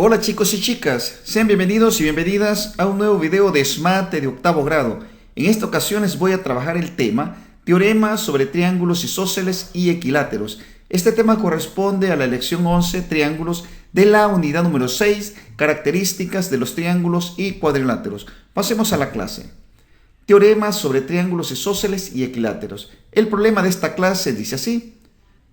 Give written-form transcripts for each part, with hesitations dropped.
Hola chicos y chicas, sean bienvenidos y bienvenidas a un nuevo video de SMAT de octavo grado. En esta ocasión les voy a trabajar el tema Teoremas sobre triángulos isósceles y equiláteros. Este tema corresponde a la lección 11, triángulos, de la unidad número 6, características de los triángulos y cuadriláteros. Pasemos a la clase. Teoremas sobre triángulos isósceles y equiláteros. El problema de esta clase dice así.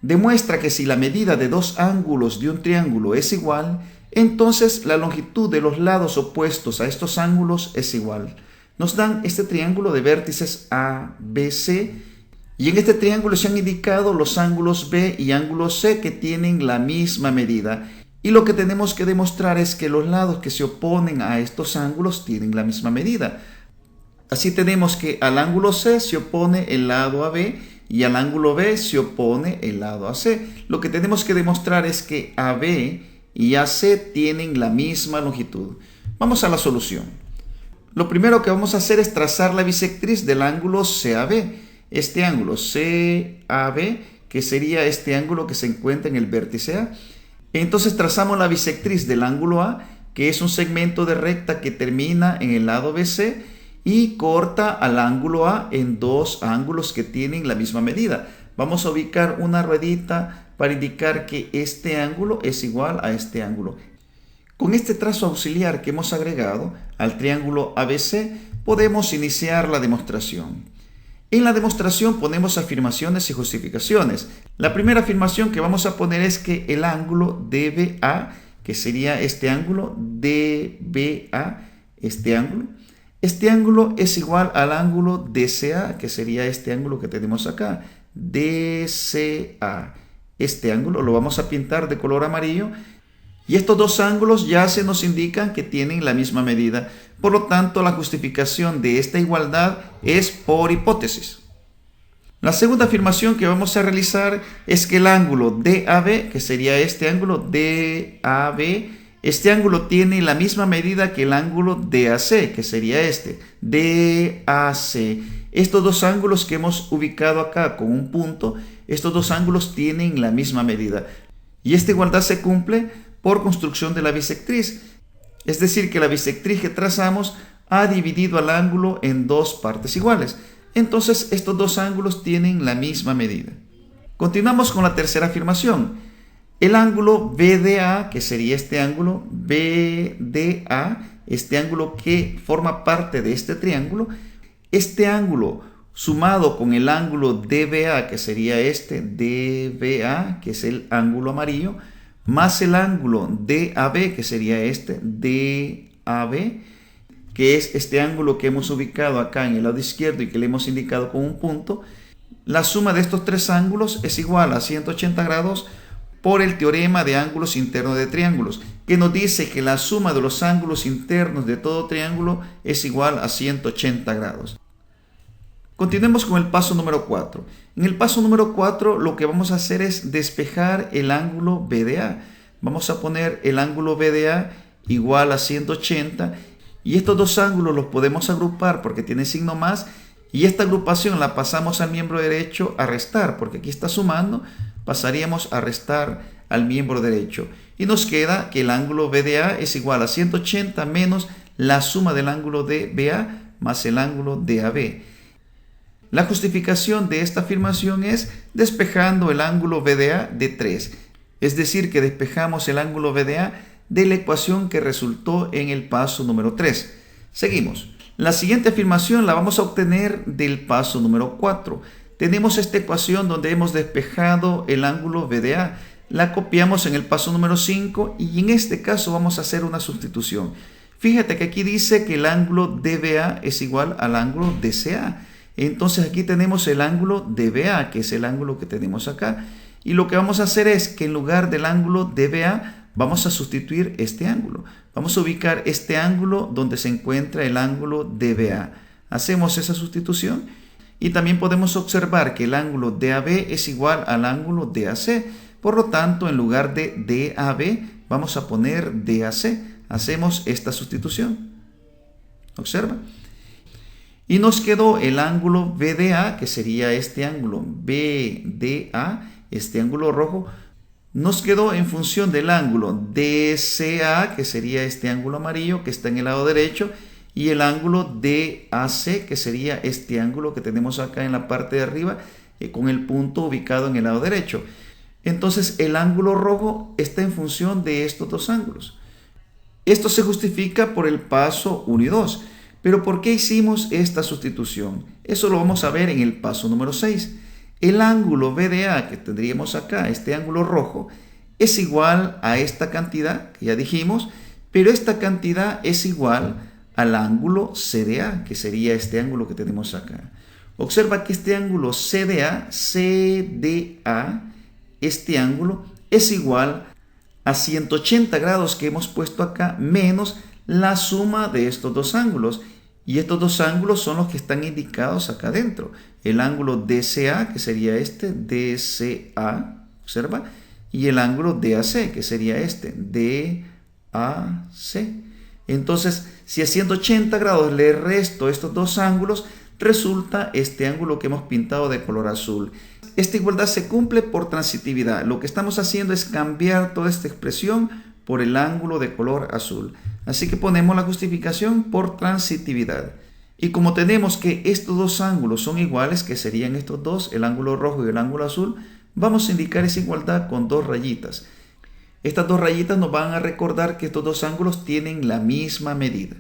Demuestra que si la medida de dos ángulos de un triángulo es igual, entonces la longitud de los lados opuestos a estos ángulos es igual. Nos dan este triángulo de vértices A, B, C, y en este triángulo se han indicado los ángulos B y ángulo C que tienen la misma medida. Y lo que tenemos que demostrar es que los lados que se oponen a estos ángulos tienen la misma medida. Así tenemos que al ángulo C se opone el lado AB y al ángulo B se opone el lado AC. Lo que tenemos que demostrar es que AB y AC tienen la misma longitud. Vamos a la solución. Lo primero que vamos a hacer es trazar la bisectriz del ángulo CAB. Este ángulo CAB, que sería este ángulo que se encuentra en el vértice A. Entonces trazamos la bisectriz del ángulo A, que es un segmento de recta que termina en el lado BC y corta al ángulo A en dos ángulos que tienen la misma medida. Vamos a ubicar una ruedita para indicar que este ángulo es igual a este ángulo. Con este trazo auxiliar que hemos agregado al triángulo ABC, podemos iniciar la demostración. En la demostración ponemos afirmaciones y justificaciones. La primera afirmación que vamos a poner es que el ángulo DBA, que sería este ángulo, DBA, este ángulo es igual al ángulo DCA, que sería este ángulo que tenemos acá, DCA. Este ángulo lo vamos a pintar de color amarillo y estos dos ángulos ya se nos indican que tienen la misma medida. Por lo tanto, la justificación de esta igualdad es por hipótesis. La segunda afirmación que vamos a realizar es que el ángulo DAB, que sería este ángulo DAB, este ángulo tiene la misma medida que el ángulo DAC, que sería este, DAC. Estos dos ángulos que hemos ubicado acá con un punto, estos dos ángulos tienen la misma medida. Y esta igualdad se cumple por construcción de la bisectriz. Es decir, que la bisectriz que trazamos ha dividido al ángulo en dos partes iguales. Entonces, estos dos ángulos tienen la misma medida. Continuamos con la tercera afirmación. El ángulo BDA, que sería este ángulo BDA, este ángulo que forma parte de este triángulo, este ángulo sumado con el ángulo DBA, que sería este DBA, que es el ángulo amarillo, más el ángulo DAB, que sería este DAB, que es este ángulo que hemos ubicado acá en el lado izquierdo y que le hemos indicado con un punto, la suma de estos tres ángulos es igual a 180 grados por el teorema de ángulos internos de triángulos, que nos dice que la suma de los ángulos internos de todo triángulo es igual a 180 grados. Continuemos con el paso número 4. En el paso número 4 lo que vamos a hacer es despejar el ángulo BDA. Vamos a poner el ángulo BDA igual a 180 y estos dos ángulos los podemos agrupar porque tienen signo más y esta agrupación la pasamos al miembro derecho a restar porque aquí está sumando, pasaríamos a restar al miembro derecho y nos queda que el ángulo BDA es igual a 180 menos la suma del ángulo DBA más el ángulo DAB. La justificación de esta afirmación es despejando el ángulo BDA de 3, es decir, que despejamos el ángulo BDA de la ecuación que resultó en el paso número 3. Seguimos. La siguiente afirmación la vamos a obtener del paso número 4. Tenemos esta ecuación donde hemos despejado el ángulo BDA. La copiamos en el paso número 5 y en este caso vamos a hacer una sustitución. Fíjate que aquí dice que el ángulo DBA es igual al ángulo DCA. Entonces aquí tenemos el ángulo DBA, que es el ángulo que tenemos acá. Y lo que vamos a hacer es que en lugar del ángulo DBA, vamos a sustituir este ángulo. Vamos a ubicar este ángulo donde se encuentra el ángulo DBA. Hacemos esa sustitución y también podemos observar que el ángulo DAB es igual al ángulo DAC. Por lo tanto, en lugar de DAB, vamos a poner DAC. Hacemos esta sustitución. Observa. Y nos quedó el ángulo BDA, que sería este ángulo BDA, este ángulo rojo, Nos quedó en función del ángulo DCA, que sería este ángulo amarillo que está en el lado derecho, y el ángulo DAC, que sería este ángulo que tenemos acá en la parte de arriba, con el punto ubicado en el lado derecho. Entonces el ángulo rojo está en función de estos dos ángulos. Esto se justifica por el paso 1 y 2. Pero ¿por qué hicimos esta sustitución? Eso lo vamos a ver en el paso número 6. El ángulo BDA que tendríamos acá, este ángulo rojo, es igual a esta cantidad que ya dijimos, pero esta cantidad es igual al ángulo CDA, que sería este ángulo que tenemos acá. Observa que este ángulo CDA, este ángulo es igual a 180 grados que hemos puesto acá, menos la suma de estos dos ángulos. Y estos dos ángulos son los que están indicados acá adentro. El ángulo DCA, que sería este, DCA, observa, y el ángulo DAC, que sería este, DAC. Entonces, si a 180 grados le resto estos dos ángulos, resulta este ángulo que hemos pintado de color azul. Esta igualdad se cumple por transitividad. Lo que estamos haciendo es cambiar toda esta expresión por el ángulo de color azul. Así que ponemos la justificación por transitividad. Y como tenemos que estos dos ángulos son iguales, que serían estos dos, el ángulo rojo y el ángulo azul, vamos a indicar esa igualdad con dos rayitas. Estas dos rayitas nos van a recordar que estos dos ángulos tienen la misma medida.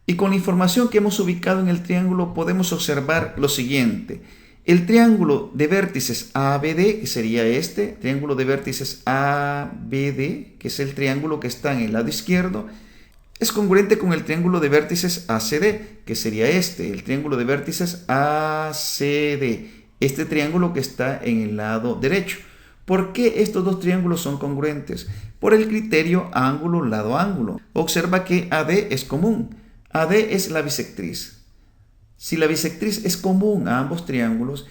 Y con la información que hemos ubicado en el triángulo podemos observar lo siguiente. El triángulo de vértices ABD, que sería este, triángulo de vértices ABD, que es el triángulo que está en el lado izquierdo, es congruente con el triángulo de vértices ACD, que sería este, el triángulo de vértices ACD, este triángulo que está en el lado derecho. ¿Por qué estos dos triángulos son congruentes? Por el criterio ángulo-lado-ángulo. Observa que AD es común. AD es la bisectriz. Si la bisectriz es común a ambos triángulos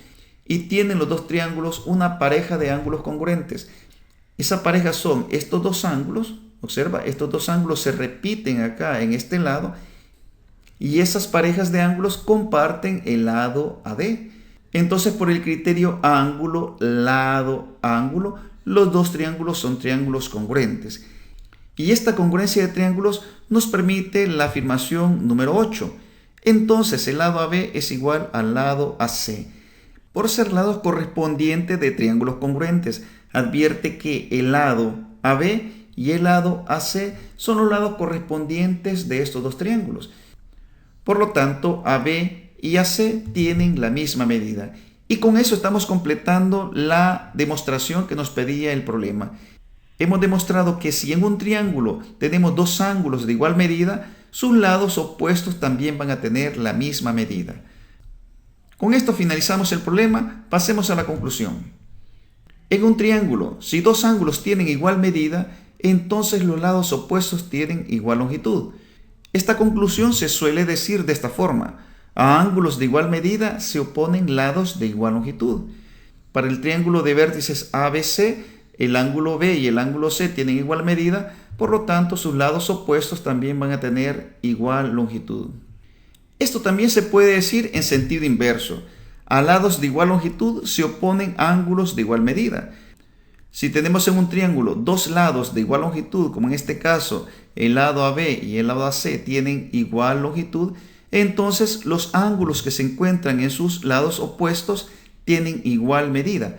y tienen los dos triángulos una pareja de ángulos congruentes, esa pareja son estos dos ángulos, observa, estos dos ángulos se repiten acá en este lado y esas parejas de ángulos comparten el lado AD. Entonces, por el criterio ángulo-lado-ángulo, los dos triángulos son triángulos congruentes. Y esta congruencia de triángulos nos permite la afirmación número 8. Entonces el lado AB es igual al lado AC. Por ser lados correspondientes de triángulos congruentes, advierte que el lado AB y el lado AC son los lados correspondientes de estos dos triángulos. Por lo tanto, AB y AC tienen la misma medida. Y con eso estamos completando la demostración que nos pedía el problema. Hemos demostrado que si en un triángulo tenemos dos ángulos de igual medida, sus lados opuestos también van a tener la misma medida. Con esto finalizamos el problema, pasemos a la conclusión. En un triángulo, si dos ángulos tienen igual medida, entonces los lados opuestos tienen igual longitud. Esta conclusión se suele decir de esta forma: a ángulos de igual medida se oponen lados de igual longitud. Para el triángulo de vértices ABC, el ángulo B y el ángulo C tienen igual medida, por lo tanto sus lados opuestos también van a tener igual longitud. Esto también se puede decir en sentido inverso. A lados de igual longitud se oponen ángulos de igual medida. Si tenemos en un triángulo dos lados de igual longitud, como en este caso el lado AB y el lado AC tienen igual longitud, entonces los ángulos que se encuentran en sus lados opuestos tienen igual medida.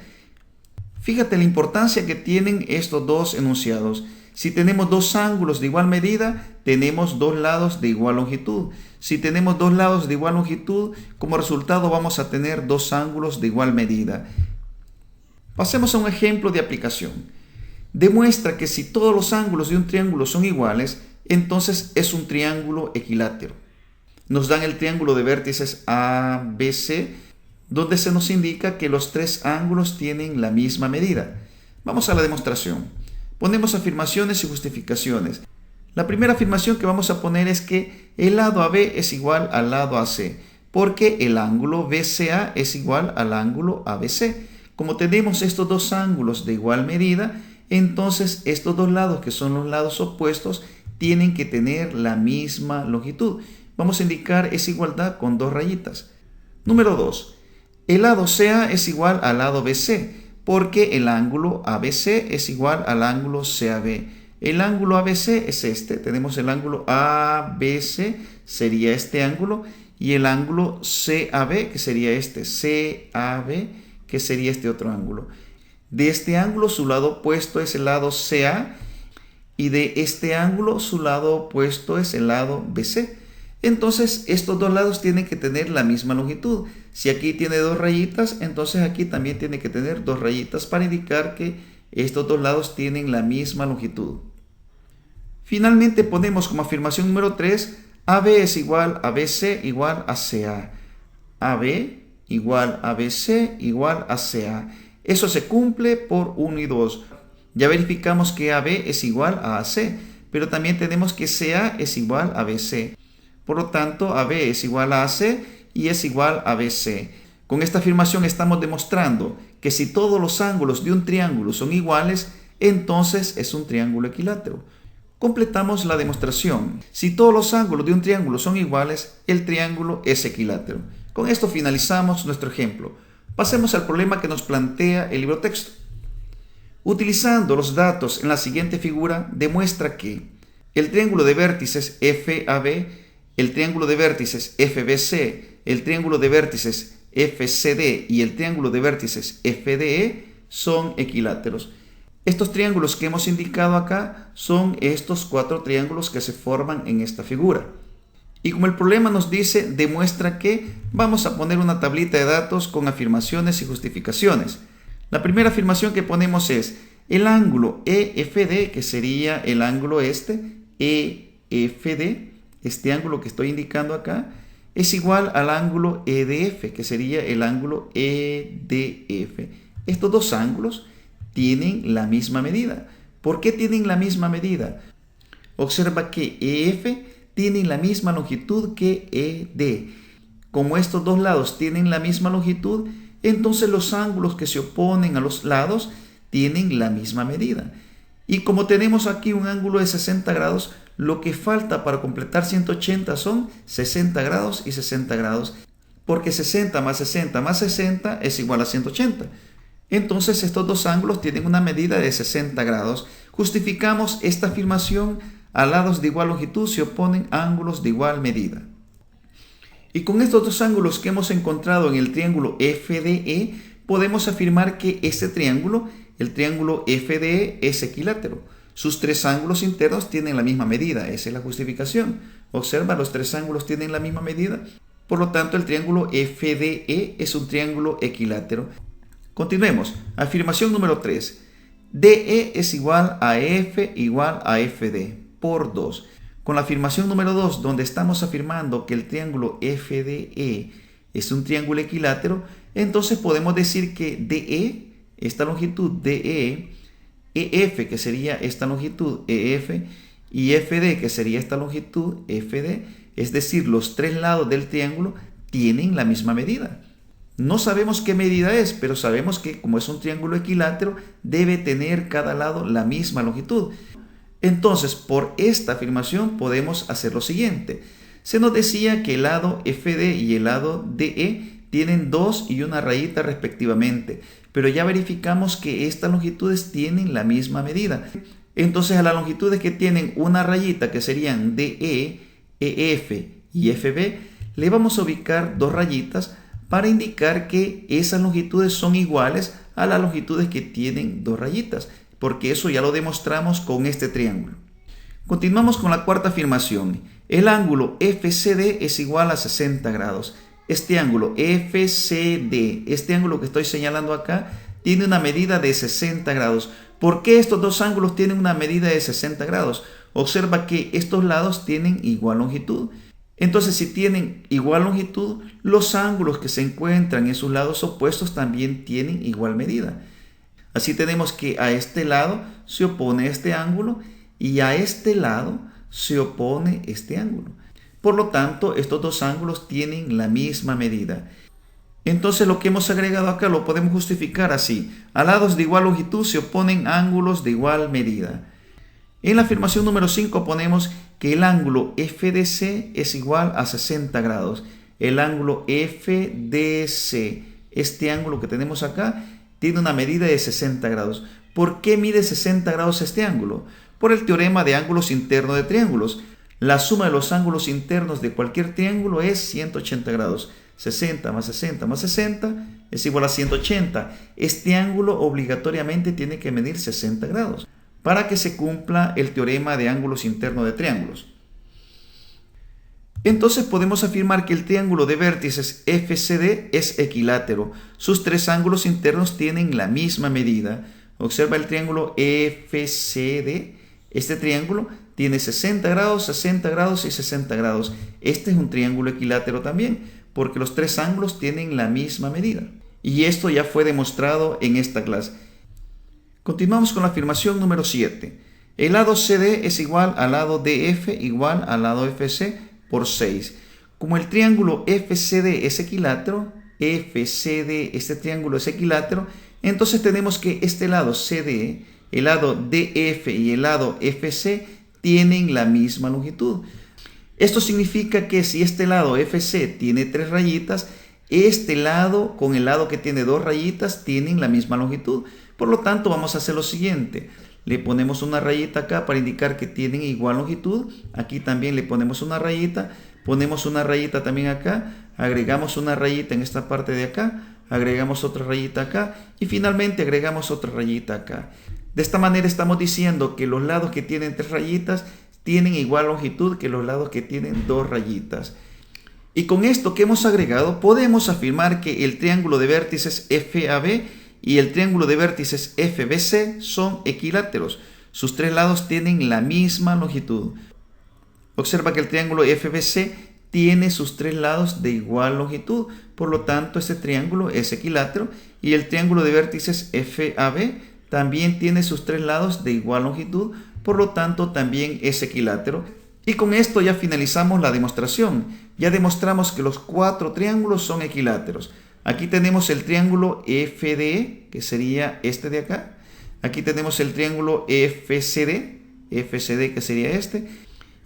Fíjate la importancia que tienen estos dos enunciados. Si tenemos dos ángulos de igual medida, tenemos dos lados de igual longitud. Si tenemos dos lados de igual longitud, como resultado vamos a tener dos ángulos de igual medida. Pasemos a un ejemplo de aplicación. Demuestra que si todos los ángulos de un triángulo son iguales, entonces es un triángulo equilátero. Nos dan el triángulo de vértices ABC, donde se nos indica que los tres ángulos tienen la misma medida. Vamos a la demostración. Ponemos afirmaciones y justificaciones. La primera afirmación que vamos a poner es que el lado AB es igual al lado AC, porque el ángulo BCA es igual al ángulo ABC. Como tenemos estos dos ángulos de igual medida, entonces estos dos lados, que son los lados opuestos, tienen que tener la misma longitud. Vamos a indicar esa igualdad con dos rayitas. Número 2. El lado CA es igual al lado BC, porque el ángulo ABC es igual al ángulo CAB. El ángulo ABC es este. Tenemos el ángulo ABC, sería este ángulo, y el ángulo CAB, que sería este. CAB, que sería este otro ángulo. De este ángulo su lado opuesto es el lado CA, y de este ángulo su lado opuesto es el lado BC. Entonces estos dos lados tienen que tener la misma longitud. Si aquí tiene dos rayitas, entonces aquí también tiene que tener dos rayitas para indicar que estos dos lados tienen la misma longitud. Finalmente ponemos como afirmación número 3, AB es igual a BC igual a CA. AB igual a BC igual a CA. Eso se cumple por 1 y 2. Ya verificamos que AB es igual a AC, pero también tenemos que CA es igual a BC. Por lo tanto, AB es igual a AC y es igual a BC. Con esta afirmación estamos demostrando que si todos los ángulos de un triángulo son iguales, entonces es un triángulo equilátero. Completamos la demostración. Si todos los ángulos de un triángulo son iguales, el triángulo es equilátero. Con esto finalizamos nuestro ejemplo. Pasemos al problema que nos plantea el libro texto. Utilizando los datos en la siguiente figura, demuestra que el triángulo de vértices FAB, el triángulo de vértices FBC, el triángulo de vértices FCD y el triángulo de vértices FDE son equiláteros. Estos triángulos que hemos indicado acá son estos 4 triángulos que se forman en esta figura. Y como el problema nos dice, demuestra que, vamos a poner una tablita de datos con afirmaciones y justificaciones. La primera afirmación que ponemos es el ángulo EFD, que sería el ángulo este, EFD, este ángulo que estoy indicando acá, es igual al ángulo EDF, que sería el ángulo EDF. Estos dos ángulos tienen la misma medida. ¿Por qué tienen la misma medida? Observa que EF tiene la misma longitud que ED. Como estos dos lados tienen la misma longitud, entonces los ángulos que se oponen a los lados tienen la misma medida. Y como tenemos aquí un ángulo de 60 grados, lo que falta para completar 180 son 60 grados y 60 grados, porque 60 más 60 más 60 es igual a 180. Entonces estos dos ángulos tienen una medida de 60 grados. Justificamos esta afirmación: a lados de igual longitud se oponen ángulos de igual medida. Y con estos dos ángulos que hemos encontrado en el triángulo FDE, podemos afirmar que este triángulo, el triángulo FDE, es equilátero. Sus tres ángulos internos tienen la misma medida. Esa es la justificación. Observa, los tres ángulos tienen la misma medida. Por lo tanto, el triángulo FDE es un triángulo equilátero. Continuemos. Afirmación número 3. DE es igual a F igual a FD por 2. Con la afirmación número 2, donde estamos afirmando que el triángulo FDE es un triángulo equilátero, entonces podemos decir que DE, esta longitud DE, EF, que sería esta longitud EF, y FD, que sería esta longitud FD, es decir, los tres lados del triángulo tienen la misma medida. No sabemos qué medida es, pero sabemos que como es un triángulo equilátero, debe tener cada lado la misma longitud. Entonces, por esta afirmación podemos hacer lo siguiente. Se nos decía que el lado FD y el lado DE tienen 2 y una rayita respectivamente, pero ya verificamos que estas longitudes tienen la misma medida. Entonces, a las longitudes que tienen una rayita, que serían DE, EF y FB, le vamos a ubicar 2 rayitas para indicar que esas longitudes son iguales a las longitudes que tienen 2 rayitas, porque eso ya lo demostramos con este triángulo. Continuamos con la cuarta afirmación. El ángulo FCD es igual a 60 grados. Este ángulo FCD, este ángulo que estoy señalando acá, tiene una medida de 60 grados. ¿Por qué estos dos ángulos tienen una medida de 60 grados? Observa que estos lados tienen igual longitud. Entonces, si tienen igual longitud, los ángulos que se encuentran en sus lados opuestos también tienen igual medida. Así tenemos que a este lado se opone este ángulo y a este lado se opone este ángulo. Por lo tanto, estos dos ángulos tienen la misma medida. Entonces, lo que hemos agregado acá lo podemos justificar así. A lados de igual longitud se oponen ángulos de igual medida. En la afirmación número 5 ponemos que el ángulo FDC es igual a 60 grados. El ángulo FDC, este ángulo que tenemos acá, tiene una medida de 60 grados. ¿Por qué mide 60 grados este ángulo? Por el teorema de ángulos internos de triángulos. La suma de los ángulos internos de cualquier triángulo es 180 grados. 60 más 60 más 60 es igual a 180. Este ángulo obligatoriamente tiene que medir 60 grados para que se cumpla el teorema de ángulos internos de triángulos. Entonces podemos afirmar que el triángulo de vértices FCD es equilátero. Sus tres ángulos internos tienen la misma medida. Observa el triángulo FCD. Este triángulo tiene 60 grados, 60 grados y 60 grados. Este es un triángulo equilátero también, porque los tres ángulos tienen la misma medida. Y esto ya fue demostrado en esta clase. Continuamos con la afirmación número 7. El lado CD es igual al lado DF igual al lado FC por 6. Como el triángulo FCD es equilátero, este triángulo es equilátero, entonces tenemos que este lado CD, el lado DF y el lado FC tienen la misma longitud. Esto significa que si este lado FC tiene 3 rayitas, este lado con el lado que tiene 2 rayitas tienen la misma longitud. Por lo tanto, vamos a hacer lo siguiente. Le ponemos una rayita acá para indicar que tienen igual longitud. Aquí también le ponemos una rayita. Ponemos una rayita también acá. Agregamos una rayita en esta parte de acá. Agregamos otra rayita acá. Y finalmente agregamos otra rayita acá. De esta manera estamos diciendo que los lados que tienen 3 rayitas tienen igual longitud que los lados que tienen 2 rayitas. Y con esto que hemos agregado, podemos afirmar que el triángulo de vértices FAB y el triángulo de vértices FBC son equiláteros. Sus 3 lados tienen la misma longitud. Observa que el triángulo FBC tiene sus 3 lados de igual longitud. Por lo tanto, este triángulo es equilátero. Y el triángulo de vértices FAB también tiene sus 3 lados de igual longitud. Por lo tanto, también es equilátero. Y con esto ya finalizamos la demostración. Ya demostramos que los 4 triángulos son equiláteros. Aquí tenemos el triángulo FDE, que sería este de acá. Aquí tenemos el triángulo FCD, que sería este.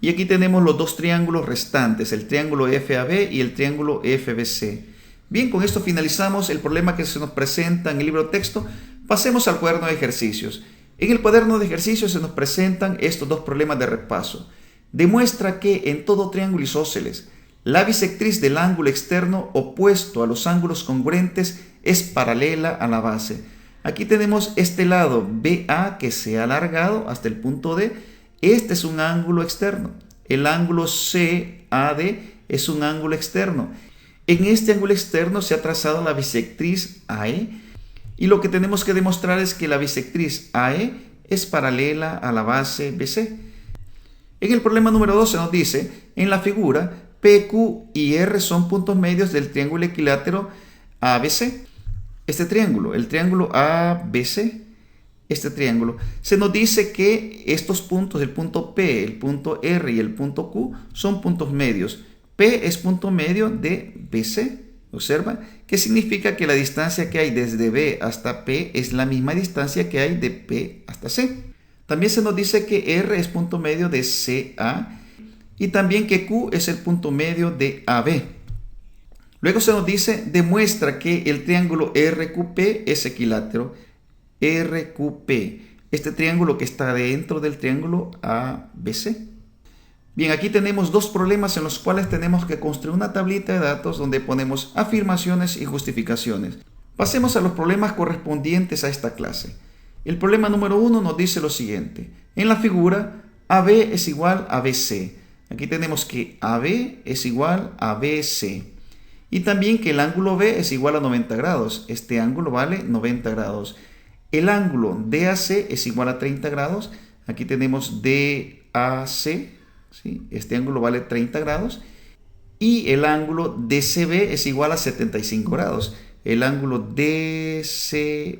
Y aquí tenemos los 2 triángulos restantes, el triángulo FAB y el triángulo FBC. Bien, con esto finalizamos el problema que se nos presenta en el libro texto. Pasemos al cuaderno de ejercicios. En el cuaderno de ejercicios se nos presentan estos 2 problemas de repaso. Demuestra que en todo triángulo isósceles, la bisectriz del ángulo externo opuesto a los ángulos congruentes es paralela a la base. Aquí tenemos este lado BA que se ha alargado hasta el punto D. Este es un ángulo externo. El ángulo CAD es un ángulo externo. En este ángulo externo se ha trazado la bisectriz AE. Y lo que tenemos que demostrar es que la bisectriz AE es paralela a la base BC. En el problema número 2 se nos dice, en la figura, PQ y R son puntos medios del triángulo equilátero ABC. Este triángulo, el triángulo ABC, este triángulo, se nos dice que estos puntos, el punto P, el punto R y el punto Q, son puntos medios. P es punto medio de BC. Observa, que significa que la distancia que hay desde B hasta P es la misma distancia que hay de P hasta C. También se nos dice que R es punto medio de CA y también que Q es el punto medio de AB. Luego se nos dice, demuestra que el triángulo RQP es equilátero. RQP, este triángulo que está dentro del triángulo ABC. Bien, aquí tenemos 2 problemas en los cuales tenemos que construir una tablita de datos donde ponemos afirmaciones y justificaciones. Pasemos a los problemas correspondientes a esta clase. El problema número 1 nos dice lo siguiente. En la figura, AB es igual a BC. Aquí tenemos que AB es igual a BC. Y también que el ángulo B es igual a 90 grados. Este ángulo vale 90 grados. El ángulo DAC es igual a 30 grados. Aquí tenemos DAC. ¿Sí? Este ángulo vale 30 grados. Y el ángulo DCB es igual a 75 grados. El ángulo DCB.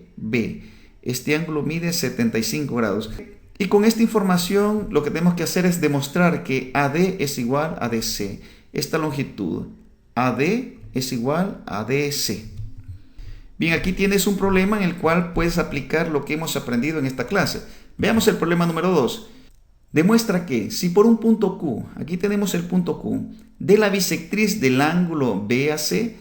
Este ángulo mide 75 grados. Y con esta información lo que tenemos que hacer es demostrar que AD es igual a DC. Esta longitud AD es igual a DC. Bien, aquí tienes un problema en el cual puedes aplicar lo que hemos aprendido en esta clase. Veamos el problema número 2. Demuestra que si por un punto Q, aquí tenemos el punto Q, de la bisectriz del ángulo BAC,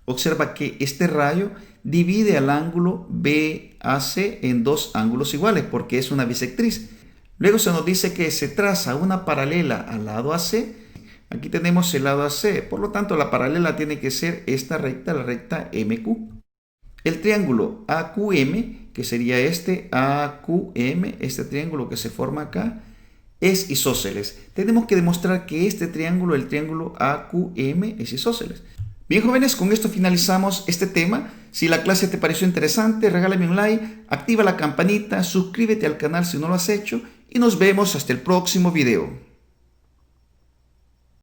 Observa que este rayo divide al ángulo BAC en dos ángulos iguales porque es una bisectriz. Luego se nos dice que se traza una paralela al lado AC. Aquí tenemos el lado AC, por lo tanto la paralela tiene que ser esta recta, la recta MQ. El triángulo AQM, que sería este AQM, este triángulo que se forma acá, es isósceles. Tenemos que demostrar que este triángulo, el triángulo AQM, es isósceles. Bien, jóvenes, con esto finalizamos este tema. Si la clase te pareció interesante, regálame un like, activa la campanita, suscríbete al canal si no lo has hecho y nos vemos hasta el próximo video.